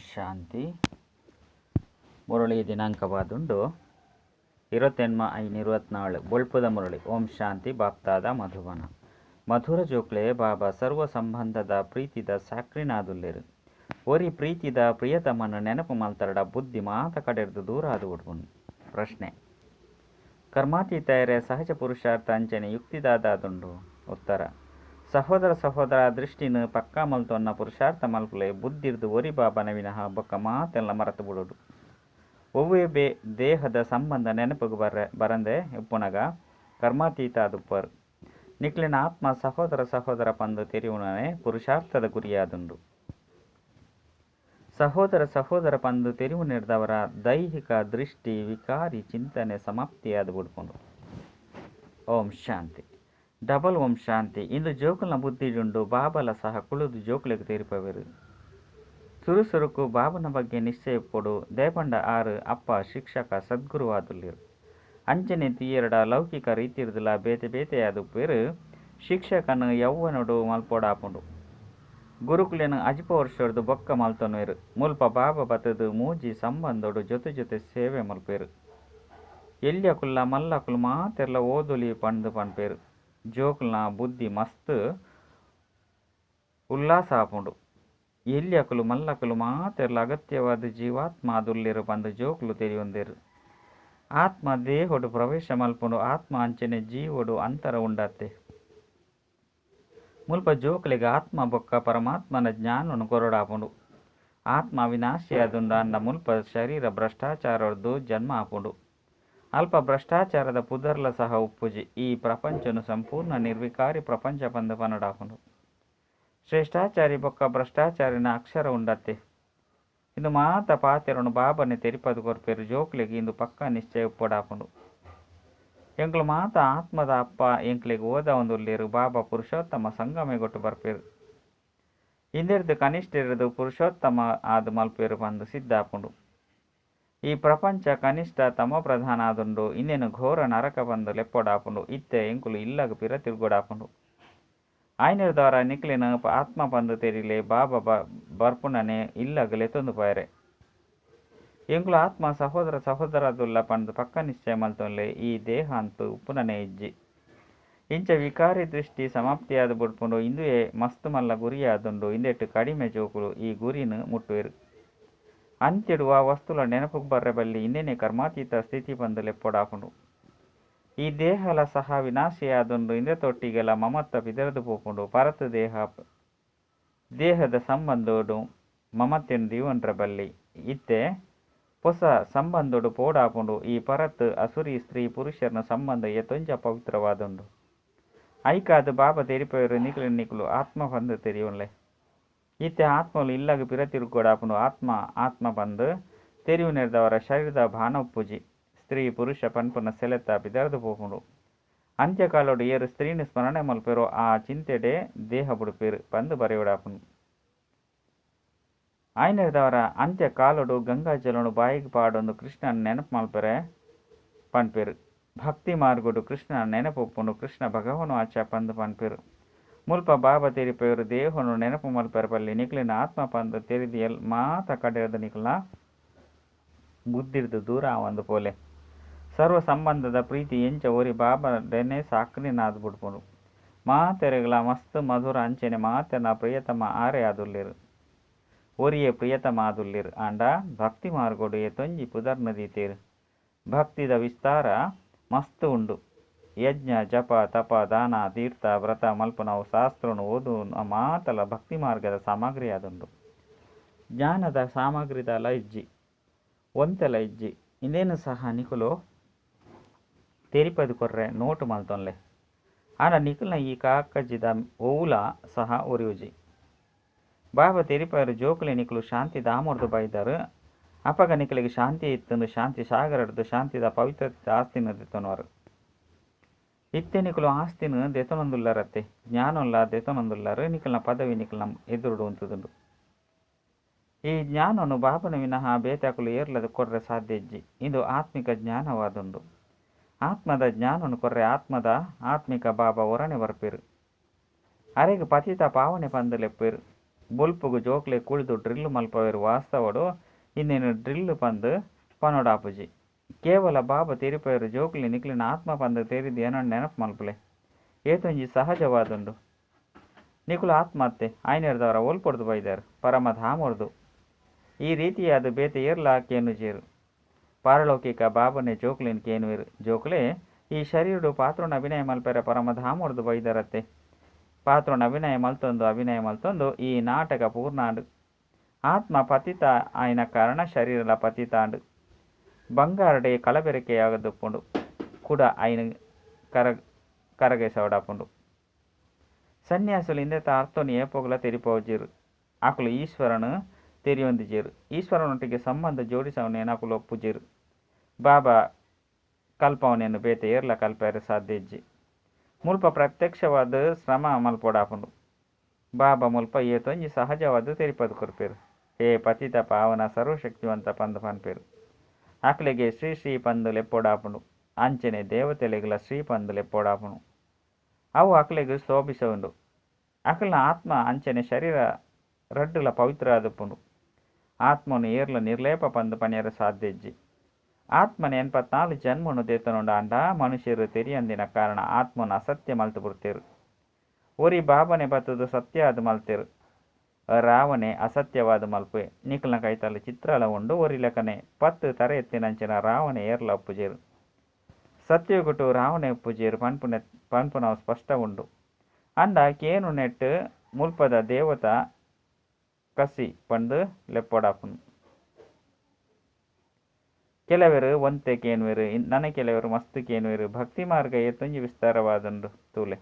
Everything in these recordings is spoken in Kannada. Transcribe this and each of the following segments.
ಶಾಂತಿ. ಮುರಳಿ ದಿನಾಂಕವಾದುಂಡು 28/5/24 ಬೊಳ್ಪುದ ಮುರಳಿ. ಓಂ ಶಾಂತಿ. ಬಾಪ್ತಾದ ಮಧುಬನ. ಮಧುರ ಜೋಕ್ಲೆ ಬಾಬಾ ಸರ್ವ ಸಂಬಂಧದ ಪ್ರೀತಿದ ಸಾಕ್ರಿನಾದುಲ್ಲೇರು. ಒರಿ ಪ್ರೀತಿದ ಪ್ರಿಯತಮನ್ನು ನೆನಪು ಮಲ್ತರಡ ಬುದ್ಧಿ ಮಾತ ಕಡೆರ್ದು ದೂರ ಆದು ಬಿಡ್ಬುನು. ಪ್ರಶ್ನೆ: ಕರ್ಮಾತೀತಯರೇ ಸಹಜ ಪುರುಷಾರ್ಥ ಅಂಚನೆ ಯುಕ್ತಿದಾದುಂಡು. ಉತ್ತರ: ಸಹೋದರ ದೃಷ್ಟಿನ ಪಕ್ಕಾ ಮಲ್ತೊನ್ನ ಪುರುಷಾರ್ಥ ಮಲ್ಪುಲೆ ಬುದ್ಧಿರ್ದು ಒರಿ ಬಾಬನ ವಿನಃ ಬೊಕ್ಕ ಮಾತೆಲ್ಲ ಮರತು ಬಿಡೋಡು. ಒವ್ವೇ ದೇಹದ ಸಂಬಂಧ ನೆನಪಿಗೆ ಬರಂದೆ ಉಪ್ಪುನಗ ಕರ್ಮಾತೀತ ಅದುಪ್ಪರು. ನಿಕ್ಲಿನ ಆತ್ಮ ಸಹೋದರ ಪಂದು ತೆರಿವುನೇ ಪುರುಷಾರ್ಥದ ಗುರಿಯಾದುಂಡು. ಸಹೋದರ ಪಂದು ತೆರಿವು ನಿರ್ದವರ ದೈಹಿಕ ದೃಷ್ಟಿ ವಿಕಾರಿ ಚಿಂತನೆ ಸಮಾಪ್ತಿಯಾದ ಬಿಡ್ಕೊಂಡು. ಓಂ ಶಾಂತಿ. ಡಬಲ್ ಓಂ ಶಾಂತಿ. ಇಂದು ಜೋಕುಲ್ನ ಬುದ್ಧಿಡುಂಡು ಬಾಬಲ ಸಹ ಕುಳಿದು ಜೋಕುಲಿಗೆ ತೀರ್ಪವೆರು. ಸುರುಸುರುಕು ಬಾಬನ ಬಗ್ಗೆ ನಿಶ್ಚಯ ಕೊಡು ದೇಪಂಡ ಆರು ಅಪ್ಪ ಶಿಕ್ಷಕ ಸದ್ಗುರುವಾದುಲ್ಲಿರು. ಅಂಚನೆ ತೀಯರಡ ಲೌಕಿಕ ರೀತಿರ್ದುಲ ಬೇತೆಯಾದುಪ್ಪೇರು. ಶಿಕ್ಷಕನು ಯೌವನಡು ಮಲ್ಪೋಡಾಪುಂಡು. ಗುರುಕುಲಿನ ಅಜಿಪ ವರ್ಷದ್ದು ಬೊಕ್ಕ ಮಲ್ತೊನ್ವೇರು. ಮುಲ್ಪ ಬಾಬ ಬತ್ತದು ಮೂಜಿ ಸಂಬಂಧೋಡು ಜೊತೆ ಸೇವೆ ಮಲ್ಪೇರು. ಎಲ್ಯಕುಲ್ಲ ಮಲ್ಲಕುಲು ಮಾತೆರ್ಲ ಓದುಲಿ ಪಂಡ್ಪೇರು. ಜೋಕುಲ್ನ ಬುದ್ಧಿ ಮಸ್ತ್ ಉಲ್ಲಾಸ ಆಪುಂಡು. ಎಲ್ಯಕುಲು ಮಲ್ಲಕುಲು ಮಾತೆರ್ಲ ಅಗತ್ಯವಾದ ಜೀವಾತ್ಮ ಅದುಲ್ಲಿರು ಬಂದು ಜೋಕುಲು ತೆರಿಯೊಂದೇರು. ಆತ್ಮ ದೇಹೊಡು ಪ್ರವೇಶ ಮಲ್ಪುಂಡು. ಆತ್ಮ ಅಂಚನೆ ಜೀವೊಡು ಅಂತರ ಉಂಡತ್ತೆ. ಮುಲ್ಪ ಜೋಕುಲಿಗೆ ಆತ್ಮ ಬೊಕ್ಕ ಪರಮಾತ್ಮನ ಜ್ಞಾನನು ಕೊರಡಾಪುಂಡು. ಆತ್ಮ ವಿನಾಶಿ ಅದುಂಡು ಅಂಡ ಮುಲ್ಪ ಶರೀರ ಭ್ರಷ್ಟಾಚಾರದ್ದು ಜನ್ಮ ಆಪುಂಡು. ಅಲ್ಪ ಭ್ರಷ್ಟಾಚಾರದ ಪುದರ್ಲ ಸಹ ಉಪ್ಪುಜಿ. ಈ ಪ್ರಪಂಚನು ಸಂಪೂರ್ಣ ನಿರ್ವಿಕಾರಿ ಪ್ರಪಂಚ ಪಂದು ಪನಡಾಪುಂಡು. ಶ್ರೇಷ್ಠಾಚಾರಿ ಬೊಕ್ಕ ಭ್ರಷ್ಟಾಚಾರಿನ ಅಕ್ಷರ ಉಂಡತ್ತೆ. ಇಂದು ಮಾತ ಪಾತೆರನು ಬಾಬನೆ ತೆರಿಪದು ಕೊರ್ಪೇರು. ಜೋಕ್ಲಿಗೆ ಇಂದು ಪಕ್ಕ ನಿಶ್ಚಯ ಉಪ್ಪಡಾಪುಂಡು. ಎಂಕ್ಲು ಮಾತ ಆತ್ಮದ ಅಪ್ಪ ಎಂಕ್ಲಿಗೆ ಓದ ಒಂದುಲ್ಲೇರು. ಬಾಬಾ ಪುರುಷೋತ್ತಮ ಸಂಗಮೆಗೊಟ್ಟು ಬರ್ಪೇರು. ಇಂದಿರ್ದು ಕನಿಷ್ಠ ಇರದು ಪುರುಷೋತ್ತಮ ಆದು ಮಲ್ಪೇರು ಬಂದು ಸಿದ್ಧಾಪುಂಡು. ಈ ಪ್ರಪಂಚ ಕನಿಷ್ಠ ತಮ ಪ್ರಧಾನ ಆದುಂಡು. ಇನ್ನೇನು ಘೋರ ನರಕ ಬಂದು ಲೆಪ್ಪೊಡಾಪುಂಡು. ಇತ್ತೆ ಎಂಕುಲು ಇಲ್ಲಗ ಪಿರ ತಿರುಗೋಡಾಪುಂಡು. ಆಯ್ನಿರ್ದವರ ನಿಕ್ಲಿನ ಆತ್ಮ ಬಂದು ತೆರಿಲೆ ಬಾಬಾ ಬರ್ಪುಣನೆ ಇಲ್ಲಗಲೆ ತೊಂದು ಪಾಯರೆ. ಎಂಕುಲು ಆತ್ಮ ಸಹೋದರದುಲ್ಲ ಪಂದು ಪಕ್ಕ ನಿಶ್ಚಯ ಮಲ್ತೊನ್ಲೆ ಈ ದೇಹ ಅಂತೂ ಉಪ್ಪುನನೆ ಇಜ್ಜಿ. ಇಂಚ ವಿಕಾರಿ ದೃಷ್ಟಿ ಸಮಾಪ್ತಿಯಾದ ಬಿಡ್ಪುಂಡು. ಇಂದುಯೇ ಮಸ್ತ್ ಮಲ್ಲ ಗುರಿಯಾದುಂಡು. ಇಂದೆಟ್ಟು ಕಡಿಮೆ ಜೋಕುಲು ಈ ಗುರಿನ ಮುಟ್ಟುವೆರು. ಅಂತ್ಯಡು ಆ ವಸ್ತುಲ ನೆನಪುಗೆ ಬರ್ರೆ ಬಲ್ಲಿ ಇನ್ನೇನೆ ಕರ್ಮಾತೀತ ಸ್ಥಿತಿ ಬಂದು ಲೆಪ್ಪೊಡಾಪುಂಡು. ಈ ದೇಹಲ ಸಹ ವಿನಾಶಿಯಾದುಂಡು. ಇಂದೆ ತೊಟ್ಟಿಗೆಲ್ಲ ಮಮತ್ವ ಬಿದರದು ಪೋಪುಂಡು. ಪರತು ದೇಹದ ಸಂಬಂಧೋಡು ಮಮತ್ತೆನು ದೀವನ್ರ ಬಲ್ಲಿ ಇತ್ತೆ ಹೊಸ ಸಂಬಂಧೋಡು ಪೋಡಾಪುಂಡು. ಈ ಪರತ್ ಅಸುರಿ ಸ್ತ್ರೀ ಪುರುಷರ್ನ ಸಂಬಂಧ ಎತ್ತೊಂಜ ಪವಿತ್ರವಾದುಂಡು. ಐಕಾದು ಬಾಬಾ ತೆರಿಪೇರು ನಿಕ್ಲು ಆತ್ಮ ಬಂದು ತೆರಿಯೋನ್ಲೆ. ಇತ್ತೆ ಆತ್ಮಲು ಇಲ್ಲಾಗ ಪಿರ ತಿರುಗೋಡಾಪುಂಡು. ಆತ್ಮ ಬಂದು ತೆರಿವು ನಿರ್ದವರ ಶರೀರದ ಭಾನ ಉಪ್ಪುಜಿ. ಸ್ತ್ರೀ ಪುರುಷ ಪನ್ಪುನ ಸೆಲೆತ ಬಿದರದು ಪೋಪುಂಡು. ಅಂತ್ಯಕಾಲೋಡು ಏರು ಸ್ತ್ರೀನ ಸ್ಮರಣೆ ಮಲ್ಪೇರು. ಆ ಚಿಂತೆಡೆ ದೇಹ ಬುಡುಪೇರು ಬಂದು ಬರೆಯೋಡಾಪುಂಡು. ಆಯ್ನಿರ್ದವರ ಅಂತ್ಯ ಕಾಲೋಡು ಗಂಗಾ ಜಲನು ಬಾಯಿಗೆ ಪಾಡೊಂದು ಕೃಷ್ಣನ ನೆನಪು ಮಲ್ಪರೆ ಪನ್ಪೇರು. ಭಕ್ತಿ ಮಾರ್ಗೋಡು ಕೃಷ್ಣನ ನೆನಪು ಉಪ್ಪುಂಡು. ಕೃಷ್ಣ ಭಗವನು ಆಚ ಪಂದು ಪನ್ಪೇರು. ಮುಲ್ಪ ಬಾಬಾ ತೆರಿಪೇರು ದೇಹನು ನೆನಪು ಮಲ್ಪರ ಬಲ್ಲಿ ನಿಕ್ಲಿನ ಆತ್ಮ ಪಂದು ತೆರಿದು ಮಾತ ಕಡೆಯದ ನಿಕ್ಲ ಬುದ್ಧಿರ್ದು ದೂರ ಒಂದು ಪೋಲೆ. ಸರ್ವ ಸಂಬಂಧದ ಪ್ರೀತಿ ಎಂಚ ಓರಿ ಬಾಬಾ ಡೆನೆ ಸಾಕ್ರಿನಾದ್ ಬಿಡ್ಪುಂಡು. ಮಾತೆರೆಗಳ ಮಸ್ತ್ ಮಧುರ ಅಂಚನೆ ಮಾತೆನ ಪ್ರಿಯತಮ ಆರೆ ಆದುಲ್ಲಿರು. ಓರಿಯೇ ಪ್ರಿಯತಮ ಆದುಲ್ಲಿರು ಆಂಡ ಭಕ್ತಿ ಮಾರ್ಗೋಡು ತೊಂಜಿ ಪುದರ್ನದೀತೇರು. ಭಕ್ತಿದ ವಿಸ್ತಾರ ಮಸ್ತ್ ಉಂಡು. ಯಜ್ಞ ಜಪ ತಪ ದಾನ ತೀರ್ಥ ವ್ರತ ಮಲ್ಪನವು ಶಾಸ್ತ್ರನು ಓದು ಮಾತಲ ಭಕ್ತಿ ಮಾರ್ಗದ ಸಾಮಗ್ರಿ ಆದುಂಡು. ಜ್ಞಾನದ ಸಾಮಗ್ರಿದಲ ಇಜ್ಜಿ ಒಂತೆಲ ಇಜ್ಜಿ. ಇನ್ನೇನು ಸಹ ನಿಕುಲು ತೆರಿಪದು ಕೊರ್ರೆ ನೋಟು ಮಲ್ತೊನ್ಲೆ. ಆಂಡ ನಿಕುಲ್ನ ಈ ಕಾಕಜ್ಜಿದ ಓವುಲ ಸಹ ಒರಿಯುಜಿ. ಬಾಬಾ ತೆರಿಪರು ಜೋಕುಲೆ ನಿಕುಲು ಶಾಂತಿ ದಾಮೋರ್ದು ಬೈದರು. ಅಪಗ ನಿಕಲಿಗೆ ಶಾಂತಿ ಇತ್ತಂದು ಶಾಂತಿ ಸಾಗರಡ್ದು ಶಾಂತಿದ ಪವಿತ್ರತೆ ಆಸ್ತಿನ ದೆತ್ತೊನವರು. ಇತ್ತೆ ನಿಕುಲು ಆಸ್ತಿನ ದೆತೊನೊಂದುಲ್ಲರತ್ತೆ. ಜ್ಞಾನೊಲ್ಲ ದೆತೊನೊಂದುಲ್ಲರು. ನಿಕಲ್ನ ಪದವಿ ನಿಕಲ್ನ ಎದುರುಡು ಉಂತುದುಂಡು. ಈ ಜ್ಞಾನನು ಬಾಬನ ವಿನಃ ಬೇತಾಕುಲು ಏರ್ಲದ ಕೊರ್ರೆ ಸಾಧ್ಯ ಇಜ್ಜಿ. ಇದು ಆತ್ಮಿಕ ಜ್ಞಾನವಾದುಂಡು. ಆತ್ಮದ ಜ್ಞಾನನು ಕೊರ್ರೆ ಆತ್ಮಿಕ ಬಾಬಾ ಒರಣೆ ಬರ್ಪೇರು. ಅರೆಗೆ ಪತಿತ ಪಾವನೆ ಪಂದು ಲೆಪ್ಪೇರು. ಬುಲ್ಪುಗು ಜೋಕ್ಲೆ ಕುಳಿದು ಡ್ರಿಲ್ ಮಲ್ಪವೇರು ವಾಸ್ತವಡು ಇನ್ನೇನು ಡ್ರಿಲ್ ಪಂದು ಪನೋಡಾಪುಜಿ. ಕೇವಲ ಬಾಬಾ ತಿರುಪೇರು ಜೋಕ್ಲಿ ನಿಕ್ಲಿನ ಆತ್ಮ ಪಂದು ತೆರಿದು ಏನೋ ನೆನಪು ಮಲ್ಪಲೆ ಏತೊಂಜಿ ಸಹಜವಾದುಂಡು. ನಿಕುಲು ಆತ್ಮಹತ್ಯೆ ಆಯ್ನೆರ್ದವರ ಓಲ್ಪೊಡ್ದು ಬೈದಾರು ಪರಮಧಾಮೊರ್ದು. ಈ ರೀತಿಯಾದ ಬೇತೆ ಏರ್ಲ ಕೇನುಜೇರು ಪಾರಲೌಕಿಕ ಬಾಬನೆ ಜೋಕ್ಲಿನ ಕೇನುವೆರು. ಜೋಕ್ಲೆ ಈ ಶರೀರಡು ಪಾತ್ರನ ಅಭಿನಯ ಮಲ್ಪೆರ ಪರಮಧಾಮೊರ್ದು ಬೈದಾರತ್ತೆ. ಪಾತ್ರನ ಅಭಿನಯ ಮಲ್ತೊಂದು ಈ ನಾಟಕ ಪೂರ್ಣಾಂಡು. ಆತ್ಮ ಪತಿತ ಆಯ್ನ ಕಾರಣ ಶರೀರಲ ಪತಿತಾಂಡು. ಬಂಗಾರಡೆ ಕಲಬೆರಕೆಯಾಗದುಪ್ಪುಂಡು ಕೂಡ ఆయన కరగేసవడాపుండు. సన్యాసులు ఇందెత అర్థోని ఏపోగుల తెరిపోవజీరు. ఆకులు ఈశ్వరను తెరిಯೊಂದಿಜೇರು. ಈಶ್ವರನೊಟ್ಟಿಗೆ ಸಂಬಂಧ ಜೋಡಿಸವನೇನು ಆಕುಲು ಒಪ್ಪುಜೀರು. ಬಾಬಾ ಕಲ್ಪವನೇನು ಬೇತೆ ಏರ್ಲ ಕಲ್ಪೇರೆ ಸಾಧ್ಯ ಇಜ್ಜಿ. ಮುಲ್ಪ ಪ್ರತ್ಯಕ್ಷವಾದ ಶ್ರಮ ಮಲ್ಪೋಡಾಪುಂಡು. ಬಾಬಾ ಮುಲ್ಪ ಏತೊಂಜಿ ಸಹಜವಾದ ತೆರಿಪದು ಕೊರ್ಪೇರು. ಹೇ ಪತಿತ ಪಾವನ ಸರ್ವಶಕ್ತಿವಂತ ಪಂದು ಪನ್ಪೇರು. ಆಕಲಿಗೆ ಶ್ರೀ ಶ್ರೀ ಪಂದುಲು ಎಪ್ಪೋಡಾಪುಂಡು. ಅಂಚನೆ ದೇವತೆಲೆಗಳ ಶ್ರೀ ಪಂದುಲು ಎಪ್ಪೋಡಾಪುಂಡು. ಅವು ಆಕಲಿಗೆ ಶೋಭಿಸವುಂಡು. ಆಕಲಿನ ಆತ್ಮ ಅಂಚನೆ ಶರೀರ ರಡ್ಡುಲ ಪವಿತ್ರ ಆದುಪ್ಪುಂಡು. ಆತ್ಮನು ಏರ್ಲ ನಿರ್ಲೇಪ ಪಂದು ಪಣಿಯರ ಸಾಧ್ಯ ಇಜ್ಜಿ. ಆತ್ಮನ 84 ಜನ್ಮನು ದೇತನುಂಡ ಅಂಡ ಮನುಷ್ಯರು ತೆರಿಯಂದಿನ ಕಾರಣ ಆತ್ಮನು ಅಸತ್ಯ ಮಲ್ತು ಬಿಡ್ತೇರು. ಒರಿ ಬಾಬನೆ ಬತ್ತದು ಸತ್ಯ ಅದು ಮಲ್ತೇರು. ರಾವಣೆ ಅಸತ್ಯವಾದ ಮಲ್ಪೆ ನಿಖಲ್ನ ಕೈತಲ್ಲಿ ಚಿತ್ರಲ ಉಂಡು. ಒರಿ ಲೆಕ್ಕನೆ 10 ತರೆ ಎತ್ತಿನಂಚಿನ ರಾವಣೆ ಏರ್ಲ ಒಪ್ಪುಜೇರು. ಸತ್ಯಗುಟ್ಟು ರಾವಣೆ ಒಪ್ಪುಜೇರು ಪನ್ಪುನವು ಸ್ಪಷ್ಟ ಉಂಡು. ಅಂಡ ಕೇನು ನೆಟ್ಟು ಮುಲ್ಪದ ದೇವತ ಕಸಿ ಪಂಡು ಲೆಪ್ಪೊಡಾಪುನು. ಕೆಲವರು ಒಂತೆ ಕೇನುವೆರು ನನ ಕೆಲವರು ಮಸ್ತ್ ಕೇನುವೆರು. ಭಕ್ತಿ ಮಾರ್ಗ ಏತೊಂಜಿ ವಿಸ್ತಾರವಾದುಂಡು ತೂಲೆ.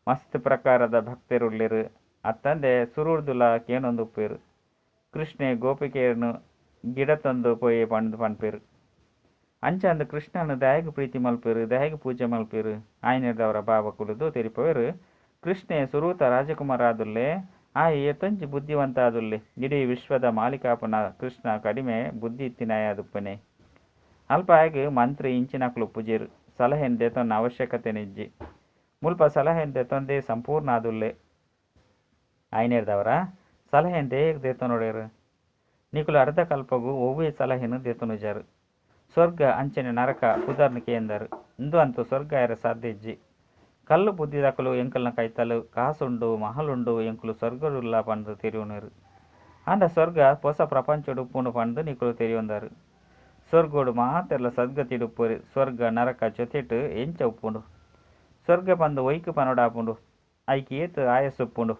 ಮಸ್ತ್ ಪ್ರಕಾರದ ಭಕ್ತರುಳ್ಳಿರು. ಅತ್ತಂದೆ ಸುರುರ್ದುಲ ಕೇನೊಂದು ಉಪ್ಪೇರು. ಕೃಷ್ಣೆ ಗೋಪಿಕೆಯನ್ನು ಗಿಡ ತಂದು ಪೋಯಿ ಪಂದು ಪನ್ಪೇರು. ಅಂಚಂದು ಕೃಷ್ಣನು ದಯಗು ಪ್ರೀತಿ ಮಲ್ಪೇರು, ದಯಗು ಪೂಜೆ ಮಲ್ಪೇರು. ಆಯ್ನೆರ್ದವರ ಭಾವ ಕುಲಿದು ತೆರಿಪವೇರು. ಕೃಷ್ಣೆ ಸುರೂತ ರಾಜಕುಮಾರ ಆದುಲ್ಲೆ ಆಯ್ ಏತೊಂಜಿ ಬುದ್ಧಿವಂತ ಆದುಲ್ಲೆ. ಇಡೀ ವಿಶ್ವದ ಮಾಲಿಕಾಪನ ಕೃಷ್ಣ ಕಡಿಮೆ ಬುದ್ಧಿ ಇತ್ತಿನಾಯದುಪ್ಪನೆ. ಅಲ್ಪ ಆಗಿ ಮಂತ್ರಿ ಇಂಚಿನಕ್ಲು ಪೂಜೆರು. ಸಲಹೆನ್ ದೇತೊನ್ನ ಅವಶ್ಯಕತೆ ನಿಜ್ಜಿ. ಮುಲ್ಪ ಸಲಹೆನ್ ದೇತೊಂದೇ ಸಂಪೂರ್ಣ ಆದುಲ್ಲೆ. ಆಯ್ನೆರ್ದವರ ಸಲಹೆನ್ ದೇಹಕ್ಕೆ ದೇತನೊಡೆರು. ನಿಕುಲು ಅರ್ಧ ಕಲ್ಪಗೂ ಒವ್ವೇ ಸಲಹೆನು ದೇತನುಜಾರು. ಸ್ವರ್ಗ ಅಂಚನೆ ನರಕ ಕುದರ್ನಿಕೆ ಎಂದರು. ಇಂದು ಅಂತೂ ಸ್ವರ್ಗ ಇರ ಸಾಧ್ಯ ಇಜ್ಜಿ. ಕಲ್ಲು ಬುದ್ಧಿದಕಲು ಎಂಕಲ್ನ ಕೈತಲು ಕಾಸುಂಡು ಮಹಲುಂಡು ಎಂಕುಲು ಸ್ವರ್ಗಡುಲ್ಲ ಪಂದು ತೆರಿಯುನರು. ಅಂಡ ಸ್ವರ್ಗ ಹೊಸ ಪ್ರಪಂಚಡುಪ್ಪುಂಡು ಪಂದು ನಿಕುಲು ತೆರಿಯೊಂದರು. ಸ್ವರ್ಗೋಡು ಮಾತೆಲ್ಲ ಸದ್ಗತಿಡುಪ್ಪುರಿ. ಸ್ವರ್ಗ ನರಕ ಜೊತೆಟು ಎಂಚ ಉಪ್ಪುಂಡು. ಸ್ವರ್ಗ ಪಂದು ಒಯ್ಕು ಪನೋಡಾಪುಂಡು. ಐಕಿ ಏತು ಆಯಸ್ಸುಪ್ಪುಂಡು.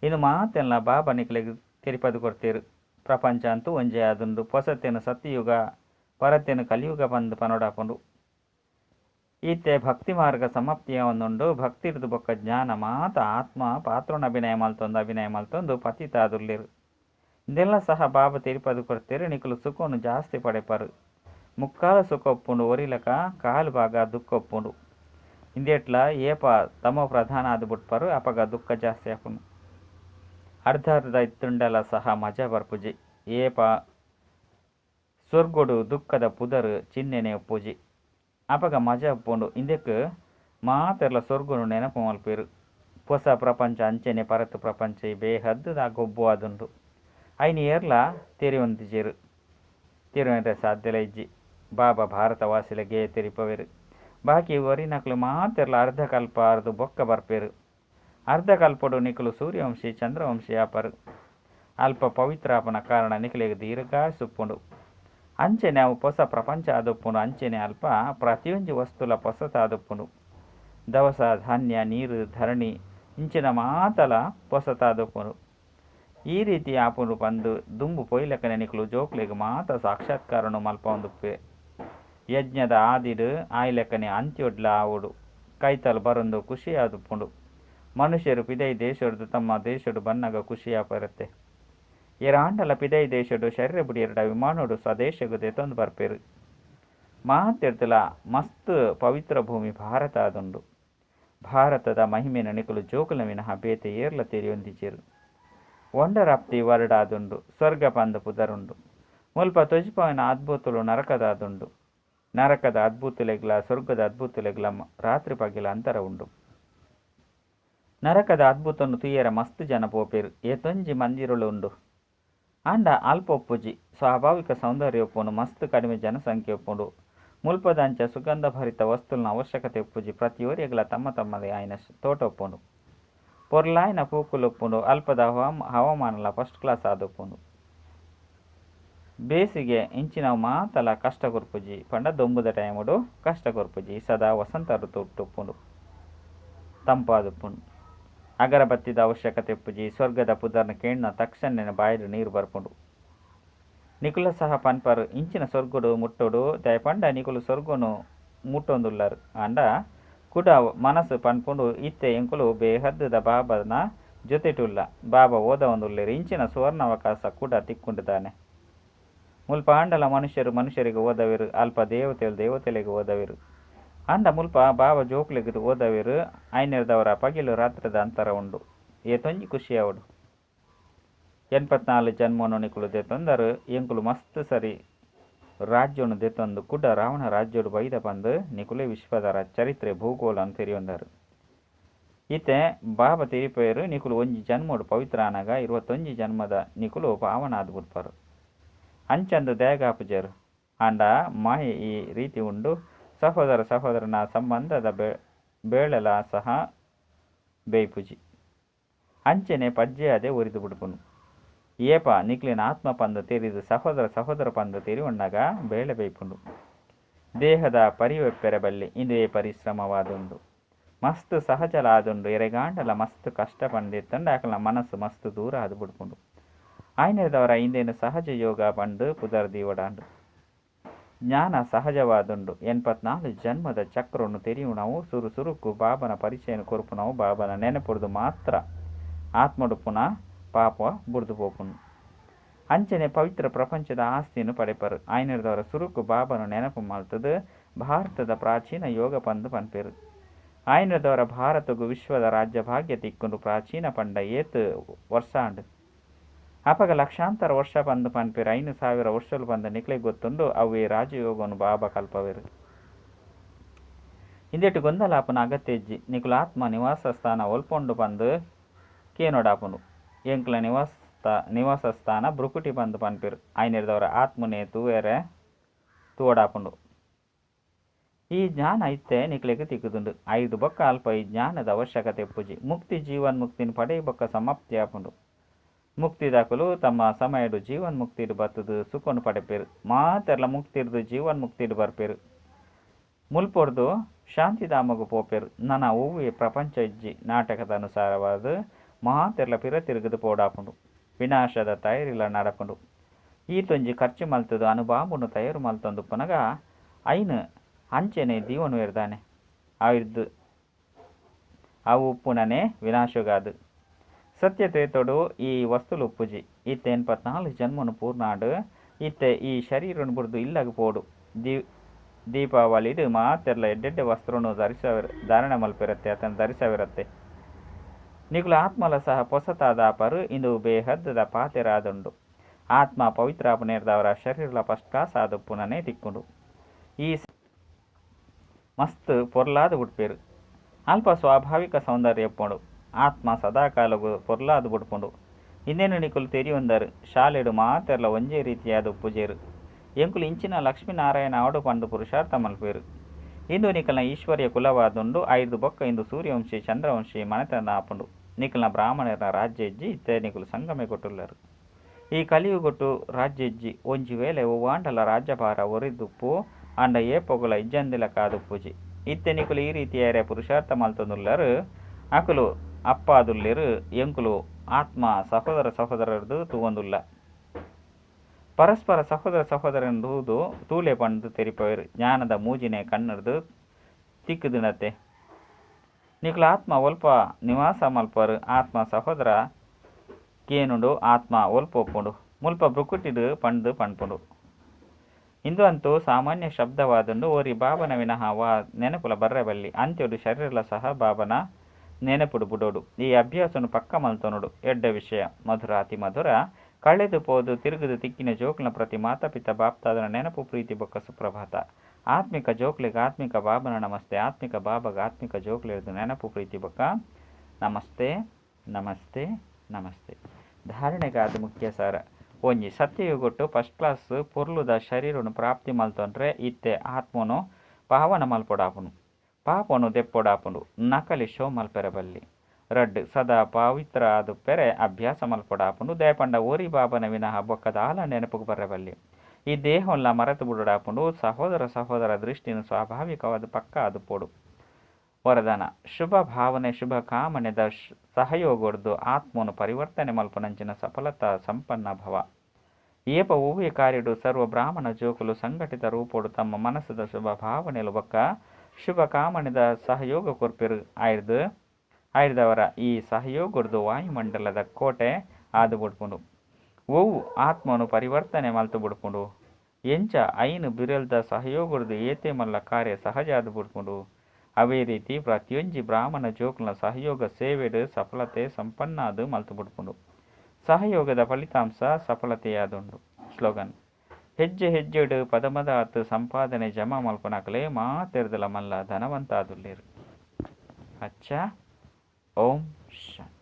ಇನ್ನು ಮಾತೆಲ್ಲ ಬಾಬಾ ನಿಕಲಿಗೆ ತೆರಿಪದು ಕೊಡ್ತೇರು. ಪ್ರಪಂಚ ಅಂತೂ ಒಂಜೆ ಆದುಂಡು. ಹೊಸತೇನು ಸತ್ಯಯುಗ ಪರತೇನು ಕಲಿಯುಗ ಪಂದು ಪನೋಡಾಪುಂಡು. ಈತೆ ಭಕ್ತಿ ಮಾರ್ಗ ಸಮಾಪ್ತಿಯ ಒಂದುಂಡು. ಭಕ್ತಿರ್ದು ಬೊಕ್ಕ ಜ್ಞಾನ ಮಾತ ಆತ್ಮ ಪಾತ್ರನ ಅಭಿನಯ ಮಲ್ತೊಂದು ಪತಿತ ಆದುರ್ಲಿರು. ಇದೆಲ್ಲ ಸಹ ಬಾಬಾ ತೆರಿಪದು ಕೊಡ್ತೇರು. ನಿಕಲು ಸುಖವನ್ನು ಜಾಸ್ತಿ ಪಡೆಪರು. ಮುಕ್ಕಾಲ ಸುಖ ಒಪ್ಪುಂಡು. ಒರಿಲಕ ಕಾಲು ಭಾಗ ದುಃಖ ಒಪ್ಪುಂಡು. ಇಂದೇಟ್ಲ ಏಪ ತಮೋ ಪ್ರಧಾನ ಆದು ಬಿಟ್ಪರು. ಅಪಗ ದುಃಖ ಜಾಸ್ತಿ ಆಪುಂಡು. ಅರ್ಧ ಅರ್ಧ ಇತ್ತುಂಡಲ ಸಹ ಮಜಾ ಬರ್ಪುಜಿ. ಏಪ ಸ್ವರ್ಗೊಡು ದುಃಖದ ಪುದರು ಚಿಹ್ನೆನೆ ಒಪ್ಪುಜಿ. ಅಪಗ ಮಜಾ ಒಪ್ಪುಂಡು. ಇಂದಕ್ಕೆ ಮಾತೆಲ್ಲ ಸ್ವರ್ಗನು ನೆನಪು ಮಲ್ಪೇರು. ಹೊಸ ಪ್ರಪಂಚ ಅಂಚೆನೆ ಪರತು ಪ್ರಪಂಚ ಬೇಹದ್ದುದ ಗೊಬ್ಬು ಆದುಂಡು. ಐನು ಏರ್ಲ ತೆರಿಯೊಂದಿಜೇರು. ತೆರಿಯೊಂದ್ರೆ ಸಾಧ್ಯಲ ಇಜ್ಜಿ. ಬಾಬಾ ಭಾರತ ವಾಸಿಲಗೆ ತೆರಿಪವೇರು. ಬಾಕಿ ಒರಿನಕ್ಲು ಮಾತೆಲ್ಲ ಅರ್ಧ ಕಲ್ಪ ಅರ್ದು ಬೊಕ್ಕ ಬರ್ಪೇರು. ಅರ್ಧ ಕಲ್ಪಡು ನಿಕಲು ಸೂರ್ಯವಂಶಿ ಚಂದ್ರವಂಶಿ ಆಪರು. ಅಲ್ಪ ಪವಿತ್ರಾಪನ ಕಾರಣ ನಿಕಲಿಗೆ ದೀರ್ಘಾಯುಸ್ಸುಪ್ಪುಂಡು. ಅಂಚೆನೆ ಅವು ಹೊಸ ಪ್ರಪಂಚ ಆದುಪ್ಪುಂಡು. ಅಂಚೆನೆ ಅಲ್ಪ ಪ್ರತಿಯೊಂದು ವಸ್ತುಲ ಹೊಸತ ಆದುಪ್ಪುಂಡು. ದವಸ ಧಾನ್ಯ ನೀರು ಧರಣಿ ಇಂಚಿನ ಮಾತಲ ಹೊಸತ ಆದುಪ್ಪುಂಡು. ಈ ರೀತಿ ಆಪುಂಡು ಪಂದು ದುಂಬು ಪೊಯ್ಲಕನೆ ನಿಕಲು ಜೋಕ್ಲಿಗೆ ಮಾತ ಸಾಕ್ಷಾತ್ಕಾರನು ಮಲ್ಪ ಒಂದುಪ್ಪೆ. ಯಜ್ಞದ ಆದಿಡು ಆಯ್ಲೆಕ್ಕನೆ ಅಂತ್ಯೊಡ್ಲ ಆವುಡು. ಕೈತಲು ಬರೊಂದು ಖುಷಿ ಆದುಪ್ಪುಂಡು. ಮನುಷ್ಯರು ಪಿದೈ ದೇಶಡು ತಮ್ಮ ದೇಶಡು ಬನ್ನಗ ಖುಷಿಯಾಪರತ್ತೆ. ಏರಾಂಡಲ ಪಿದೈ ದೇಶಡು ಶರೀರ ಬುಡಿಯರಡ ವಿಮಾನೋಡು ಸ್ವದೇಶಗೂ ದೆತೊಂದು ಬರ್ಪೇರು. ಮಾತೆಡ್ತಲ ಮಸ್ತ್ ಪವಿತ್ರ ಭೂಮಿ ಭಾರತ ಆದುಂಡು. ಭಾರತದ ಮಹಿಮೆನ ನಿಕಲು ಜೋಕುಲ ವಿನಃ ಬೇತೆ ಏರ್ಲ ತೆರಿಯೊಂದಿಜೇರು. ಒಂಡರಾಪ್ತಿ ವರ್ಡ್ ಆದುಂಡು. ಸ್ವರ್ಗ ಪಂದ ಪುದರುಂಡು. ಮುಲ್ಪ ತೊಜಿಪವಿನ ಅದ್ಭುತಲು ನರಕದ ಆದುಂಡು. ನರಕದ ಅದ್ಭುತಲೆಗ್ಲ ಸ್ವರ್ಗದ ಅದ್ಭುತಲೆಗ್ಲ ರಾತ್ರಿ ಪಗಿಲ ಅಂತರ ಉಂಡು. ನರಕದ ಅದ್ಭುತನು ತುಯ್ಯರ ಮಸ್ತ್ ಜನ ಪೋಪೇರು ಏತೊಂಜಿ ಮಂದಿರುಳು ಉಂಡು ಅಂಡ ಅಲ್ಪ ಒಪ್ಪುಜಿ ಸ್ವಾಭಾವಿಕ ಸೌಂದರ್ಯ ಒಪ್ಪುಂಡು ಮಸ್ತ್ ಕಡಿಮೆ ಜನಸಂಖ್ಯೆ ಒಪ್ಪುಂಡು ಮುಲ್ಪದಂಚ ಸುಗಂಧ ಭರಿತ ವಸ್ತುಲ್ನ ಅವಶ್ಯಕತೆ ಒಪ್ಪುಜಿ ಪ್ರತಿಯೊರಿಯಗಳ ತಮ್ಮ ತಮ್ಮದೇ ಆಯ್ನ ತೋಟ ಒಪ್ಪುಂಡು ಪೊರ್ಲಾಯ್ನ ಪೂಕುಲು ಒಪ್ಪುಂಡು ಅಲ್ಪದ ಹವಾಮಾನಲ ಫಸ್ಟ್ ಕ್ಲಾಸ್ ಆದೊಪ್ಪುಂಡು ಬೇಸಿಗೆ ಇಂಚಿನವು ಮಾತಲ ಕಷ್ಟ ಕೊರ್ಪುಜಿ ಪಂಡ ದೊಂಬುದ ಟೈಮುಡು ಕಷ್ಟ ಕೊರ್ಪುಜಿ ಸದಾ ವಸಂತ ಋತು ಉಟ್ಟುಪ್ಪುಂಡು ತಂಪಾದುಪ್ಪುಂಡು ಅಗರಬತ್ತಿದ ಅವಶ್ಯಕತೆ ಉಪ್ಪುಜಿ ಸ್ವರ್ಗದ ಪುದರ್ನ ಕೇಣ್ಣ ತಕ್ಷಣ ಬಾಯಿಲು ನೀರು ಬರ್ಪುಂಡು ನಿಕುಲ ಸಹ ಪನ್ಪರು ಇಂಚಿನ ಸ್ವರ್ಗುಡು ಮುಟ್ಟೋಡು ದಯಪಂಡ ನಿಕುಲು ಸ್ವರ್ಗುನು ಮುಟ್ಟೊಂದುಲ್ಲರು ಅಂಡ ಕುಡ ಮನಸ್ಸು ಪನ್ಪುಂಡು ಇತ್ತೆ ಎಂಕುಲು ಬೇಹದ್ದದ ಬಾಬನ ಜೊತೆಟುಲ್ಲ ಬಾಬಾ ಓದ ಒಂದುಲ್ಲೇರು ಇಂಚಿನ ಸುವರ್ಣಾವಕಾಶ ಕೂಡ ತಿಕ್ಕೊಂಡಿದ್ದಾನೆ ಮುಲ್ಪ ಆಂಡಲ ಮನುಷ್ಯರಿಗೆ ಓದವಿರು ಅಲ್ಪ ದೇವತೆಲೆಗೆ ಓದವಿರು ಅಂಡ ಮುಲ್ಪ ಬಾಬಾ ಜೋಕ್ಲೆಗೆ ಓದವಿರು ಐನರ್ದವರ ಪಗಿಲು ರಾತ್ರದ ಅಂತರ ಉಂಡು ಏತೊಂಜಿ ಖುಷಿ ಅವಡು 84 ಜನ್ಮನು ನಿಕುಲು ದೆತೊಂದರು ಎಂಕುಲು ಮಸ್ತ್ ಸರಿ ರಾಜ್ಯನು ದೆತೊಂದು ಕುಡ್ಡ ರಾವಣ ರಾಜ್ಯೋಡು ಬೈದ ಬಂದು ನಿಕುಲೆ ವಿಶ್ವದ ಚರಿತ್ರೆ ಭೂಗೋಳ ಅಂತ ತೆರಿಯೊಂದರು ಈತೆ ಬಾಬಾ ತಿರಿಪೇರು ನಿಕುಲು ಒಂಜಿ ಜನ್ಮೋಡು ಪವಿತ್ರ ಅನಗ 21 ಜನ್ಮದ ನಿಕುಲು ಪಾವನಾದ ಬಿಡ್ಪಾರು ಅಂಚಂದು ದೇಗಾಪುಜರು ಅಂಡ ಮಾಯೆ ಈ ರೀತಿ ಉಂಡು ಸಹೋದರನ ಸಂಬಂಧದ ಬೇಳೆಲ ಸಹ ಬೇಯ್ಪುಜಿ ಅಂಚನೆ ಪಜ್ಜೆ ಅದೇ ಉರಿದು ಬಿಡ್ಪುನು ಏಪ ನಿಕ್ಲಿನ ಆತ್ಮ ಪಂದು ತೆರಿದು ಸಹೋದರ ಪಂದು ತೆರಿ ಉಂಡಾಗ ಬೇಳೆ ಬೇಯ್ಪುಂಡು ದೇಹದ ಪರಿವೆಪ್ಪೆರಬಲ್ಲಿ ಇಂದು ಪರಿಶ್ರಮವಾದುಂಡು ಮಸ್ತ್ ಸಹಜಲಾದುಂಡು ಎರೆಗಾಂಡಲ ಮಸ್ತ್ ಕಷ್ಟ ಪಂಡಿತ್ತಂಡು ಆಕಲ ಮನಸ್ಸು ಮಸ್ತ್ ದೂರ ಆದು ಬಿಡ್ಪುಂಡು ಆಯ್ನದವರ ಇಂದೇನು ಸಹಜ ಯೋಗ ಪಂಡು ಪುದರ್ದಿ ಒಡಾಂಡು ಜ್ಞಾನ ಸಹಜವಾದುಂಡು 84 ಜನ್ಮದ ಚಕ್ರವನ್ನು ತೆರಿಯು ನಾವು ಸುರುಕು ಬಾಬನ ಪರಿಚಯನ ಕೊರುಪು ನಾವು ಬಾಬನ ನೆನಪುಡ್ದು ಮಾತ್ರ ಆತ್ಮಡು ಪುನಃ ಪಾಪ ಬುಡ್ದು ಪೋಪುನು ಅಂಚನೆ ಪವಿತ್ರ ಪ್ರಪಂಚದ ಆಸ್ತಿಯನ್ನು ಪಡೆಪರು ಆಯ್ನದವರ ಸುರುಕು ಬಾಬನು ನೆನಪು ಮಾಡ್ತದು ಭಾರತದ ಪ್ರಾಚೀನ ಯೋಗ ಪಂದು ಪನ್ಪೇರು ಆಯ್ನದವರ ಭಾರತಗೂ ವಿಶ್ವದ ರಾಜ್ಯ ಭಾಗ್ಯ ತಿಕ್ಕೊಂಡು ಪ್ರಾಚೀನ ಪಂಡ ಏತ್ ವರ್ಷಾಂಡು ಅಪಗ ಲಕ್ಷಾಂತರ ವರ್ಷ ಬಂದು ಪನ್ಪೇರು 5,000 ವರ್ಷಲು ಬಂದ ನಿಕ್ಲೆ ಗೊತ್ತುಂಡು ಅವೇ ರಾಜಯೋಗವನ್ನು ಬಾಬಾ ಕಲ್ಪವೇರು ಇಂದೆಟ್ಟು ಗೊಂದಲಾಪನ ಅಗತ್ಯಜ್ಜಿ ನಿಕುಲ ಆತ್ಮ ನಿವಾಸ ಸ್ಥಾನ ಒಲ್ಪೊಂಡು ಬಂದು ಕೇನೋಡಾಪುನು ಎಂಕ್ಲ ನಿವಾಸ ಸ್ಥಾನ ಬ್ರುಕುಟಿ ಬಂದು ಪನ್ಪೇರು ಐನರ್ದವರ ಆತ್ಮನೇ ತೂವೇರೆ ತೂವಡಾಪುಂಡು ಈ ಜ್ಞಾನ ಇತ್ತೆ ನಿಕ್ಲೆಗೆ ತಿಕ್ಕುದುಂಡು 5 ಬೊಕ್ಕ ಅಲ್ಪ ಈ ಜ್ಞಾನದ ಅವಶ್ಯಕತೆ ಪೂಜಿ ಮುಕ್ತಿ ಜೀವನ್ಮುಕ್ತಿನ ಪಡೆ ಬೊಕ್ಕ ಸಮಾಪ್ತಿ ಆಪುಂಡು ಮುಕ್ತಿದಾಕಲು ತಮ್ಮ ಸಮಯಡು ಜೀವನ್ಮುಕ್ತಿಡು ಬತ್ತದು ಸುಖನು ಪಡೆಪೇರು ಮಾತೆರ್ಲ ಮುಕ್ತಿರ್ದು ಜೀವನ್ಮುಕ್ತಿಡು ಬರ್ಪೇರು ಮುಲ್ಪೊರ್ದು ಶಾಂತಿಧಾಮಗು ಪೋಪೇರು ನನ್ನ ಹೂವೆ ಪ್ರಪಂಚ ಇಜ್ಜಿ ನಾಟಕದ ಅನುಸಾರವಾದ ಮಾತೆರ್ಲ ಪಿರ ತಿರುಗದು ಪೋಡಾಪುಂಡು ವಿನಾಶದ ತಯಾರಿಲ ನಡಪುಂಡು ಈತೊಂಜಿ ಖರ್ಚು ಮಲ್ತದು ಅನುಬಾಂಬುನು ತಯಾರು ಮಲ್ತೊಂದು ಪುನಗ ಐನು ಅಂಚೆನೆ ದೀವನು ಇರ್ದಾನೆ ಆಯ್ದು ಅವು ಉಪ್ಪುನನೆ ವಿನಾಶಗಾದು ಸತ್ಯತೆ ತೊಡು ಈ ವಸ್ತುಲು ಉಪ್ಪುಜಿ ಇತ್ತೆ 84 ಜನ್ಮನು ಪೂರ್ಣಾಡು ಇತ್ತೆ ಈ ಶರೀರನು ಬುಡ್ದು ಇಲ್ಲಗ ಪೋಡು ದೀಪಾವಳಿಡು ಮಾತೆರ್ಲ ಎಡ್ಡೆಡ್ಡೆ ವಸ್ತ್ರನು ಧಾರಣೆ ಮಲ್ಪಿರತ್ತೆ ಆತನ ಧರಿಸವಿರತ್ತೆ ನಿಕುಲ ಆತ್ಮಲ ಸಹ ಪೊಸತಾದಾಪರು ಇಂದು ಬೇಹದ್ದದ ಪಾತೆರಾದುಂಡು ಆತ್ಮ ಪವಿತ್ರಾಪನೇರ್ದವರ ಶರೀರಲ ಫಸ್ಟ್ ಕ್ಲಾಸ್ ಆದಪ್ಪುನನೆ ತಿಕ್ಕುಂಡು ಈ ಮಸ್ತ್ ಪೊರ್ಲಾದು ಬಿಡ್ಪೇರು ಅಲ್ಪ ಸ್ವಾಭಾವಿಕ ಸೌಂದರ್ಯ ಎಪ್ಪುಂಡು ಆತ್ಮ ಸದಾಕಾಲಗೂ ಪೊರ್ಲಾದು ಬಿಡ್ಪುಂಡು ಇನ್ನೇನು ನಿಕುಲು ತೆರಿಯೊಂದರು ಶಾಲೆಡು ಮಾತೆರ್ಲ ಒಂಜೇ ರೀತಿಯಾದ ಪೂಜೆರು ಎಂಕುಲು ಇಂಚಿನ ಲಕ್ಷ್ಮೀನಾರಾಯಣ ಅವಡು ಪಂಡು ಪುರುಷಾರ್ಥ ಮಲ್ಪೇರು ಇಂದು ನಿಕಲ್ನ ಈಶ್ವರ್ಯ ಕುಲವಾದುಂಡು 5 ಬೊಕ್ಕ ಇಂದು ಸೂರ್ಯವಂಶಿ ಚಂದ್ರವಂಶಿ ಮನೆತನ ಆಪುಂಡು ನಿಕಲ್ನ ಬ್ರಾಹ್ಮಣರ ರಾಜ್ಯ ಇಜ್ಜಿ ಇತ್ತೆ ನಿಕುಲು ಸಂಗಮೆ ಕೊಟ್ಟುಲ್ಲರು ಈ ಕಲಿಯುಗೊಟ್ಟು ರಾಜ್ಯ ಇಜ್ಜಿ ಒಂಜಿ ವೇಳೆ ಒವ್ವಾಂಡಲ ರಾಜ್ಯಭಾರ ಒರಿದುಪ್ಪು ಅಂಡ ಏಪೊಗುಲ ಇಜ್ಜಂದಿಲ ಕಾದು ಪೂಜಿ ಇತ್ತೆ ನಿಕುಲು ಈ ರೀತಿಯಾರೆ ಪುರುಷಾರ್ಥ ಮಲ್ತೊಂದುಲ್ಲರು ಅಕುಲು ಅಪ್ಪಾದುಲ್ಲೆರು ಎಂಕುಲು ಆತ್ಮ ಸಹೋದರರದು ತೂವೊಂದುಲ್ಲ ಪರಸ್ಪರ ಸಹೋದರನದು ತೂಲೆ ಪಂಡು ತೆರಿಪವೇರು ಜ್ಞಾನದ ಮೂಜಿನೆ ಕಣ್ಣರ್ದು ತಿಕ್ಕುದಿನತ್ತೆ ನಿಕುಲು ಆತ್ಮ ಒಲ್ಪ ನಿವಾಸ ಮಲ್ಪರು ಆತ್ಮ ಸಹೋದರ ಕೇನುಂಡು ಆತ್ಮ ಒಲ್ಪ ಒಪ್ಪುಂಡು ಮುಲ್ಪ ಬ್ರುಕುಟಿಡು ಪಂಡು ಪನ್ಪುಂಡು ಇಂದು ಅಂತೂ ಸಾಮಾನ್ಯ ಶಬ್ದವಾದುಂಡು ಓರಿ ಬಾಬನ ವಿನಃ ನೆನಪುಲ ಬರ್ರೆಬಲ್ಲಿ ಅಂತ್ಯಡು ಶರೀರಲ ಸಹ ಬಾಬನ ನೆನಪುಡು ಬುಡೋಡು ಈ ಅಭ್ಯಾಸನು ಪಕ್ಕ ಮಲ್ತೊನುಡು ಎಡ್ಡ ವಿಷಯ ಮಧುರ ಅತಿ ಮಧುರ ಕಳೆದು ಪೋದು ತಿರುಗುದು ತಿಕ್ಕಿನ ಜೋಕ್ಲ ಪ್ರತಿ ಮಾತಾಪಿತ ಬಾಪ್ತಾದನ ನೆನಪು ಪ್ರೀತಿ ಬೊಕ್ಕ ಸುಪ್ರಭಾತ ಆತ್ಮಿಕ ಜೋಕ್ಲಿಗೆ ಆತ್ಮಿಕ ಬಾಬನ ನಮಸ್ತೆ ಆತ್ಮಿಕ ಬಾಬಾಗ ಆತ್ಮಿಕ ಜೋಕ್ಲಿರ್ದು ನೆನಪು ಪ್ರೀತಿ ಬೊಕ್ಕ ನಮಸ್ತೆ ನಮಸ್ತೆ ನಮಸ್ತೆ. ಧಾರಣೆಗಾದ ಮುಖ್ಯ ಸಾರ ಒಂಜಿ ಸತ್ಯಯುಗೊಟ್ಟು ಫಸ್ಟ್ ಕ್ಲಾಸ್ ಪೊರ್ಲುದ ಶರೀರನು ಪ್ರಾಪ್ತಿ ಮಲ್ತೊಂಡ್ರೆ ಇತ್ತೆ ಆತ್ಮನು ಪಾವನ ಮಲ್ಪೊಡಾಪುನು, ಪಾಪನು ದೆಪ್ಪೊಡಾಪುಂಡು, ನಕಲಿ ಶೋ ಮಲ್ಪೆರಬಲ್ಲಿ. ರಡ್ ಸದಾ ಪವಿತ್ರ ಆದು ಪೆರೆ ಅಭ್ಯಾಸ ಮಲ್ಪೊಡಾಪುಂಡು, ದೇಪಂಡ ಓರಿ ಬಾಬನ ವಿನಃ ಬೊಕ್ಕದ ಆಲ ನೆನಪುಗೆ ಬರಬಲ್ಲಿ. ಈ ದೇಹಂಲ ಮರೆತು ಬಿಡಾಪುಂಡು, ಸಹೋದರ ಸಹೋದರ ದೃಷ್ಟಿನ ಸ್ವಾಭಾವಿಕವಾದ ಪಕ್ಕ ಅದು ಪೋಡು. ವರದಾನ ಶುಭ ಭಾವನೆ ಶುಭ ಕಾಮನೆದ ಸಹಯೋಗದ್ದು ಆತ್ಮನು ಪರಿವರ್ತನೆ ಮಲ್ಪನಂಚಿನ ಸಫಲತಾ ಸಂಪನ್ನ ಭವ. ಏಪ ಹೂವಿ ಕಾರ್ಯಡು ಸರ್ವ ಬ್ರಾಹ್ಮಣ ಜೋಕುಲು ಸಂಘಟಿತ ರೂಪೋಡು ತಮ್ಮ ಮನಸ್ಸದ ಶುಭ ಭಾವನೆಲು ಬೊಕ್ಕ ಶುಭ ಕಾಮನೆದ ಸಹಯೋಗ ಕೊರ್ಪಿರು ಆಯ್ದವರ ಈ ಸಹಯೋಗದ್ದು ವಾಯುಮಂಡಲದ ಕೋಟೆ ಆದು ಬಿಡ್ಪುಂಡು. ಓವು ಆತ್ಮನು ಪರಿವರ್ತನೆ ಮಲ್ತು ಬಿಡ್ಪುಂಡು. ಎಂಚ ಐನು ಬಿರಲ್ದ ಸಹಯೋಗದ್ದು ಏತೆ ಮಲ್ಲ ಕಾರ್ಯ ಸಹಜ ಆದು ಬಿಡ್ಪುಂಡು. ಅವೇ ರೀತಿ ಪ್ರತಿಯೊಂಜಿ ಬ್ರಾಹ್ಮಣ ಜೋಕುಲ ಸಹಯೋಗ ಸೇವೆಡು ಸಫಲತೆ ಸಂಪನ್ನಾದು ಮಲ್ತು ಬಿಡ್ಪುಂಡು. ಸಹಯೋಗದ ಫಲಿತಾಂಶ ಸಫಲತೆಯಾದುಂಡು. ಸ್ಲೋಗನ್ ಹೆಜ್ಜೆ ಹೆಜ್ಜೆಡು ಪದಮದ ಆತು ಸಂಪಾದನೆ ಜಮಾ ಮಲ್ಪನಕಲೆ ಮಾತೆರ್ದಲ ಮಲ್ಲ ಧನವಂತಾದುಲ್ಲೇರು. ಅಚ್ಚ ಓಂ ಶಾಂತಿ.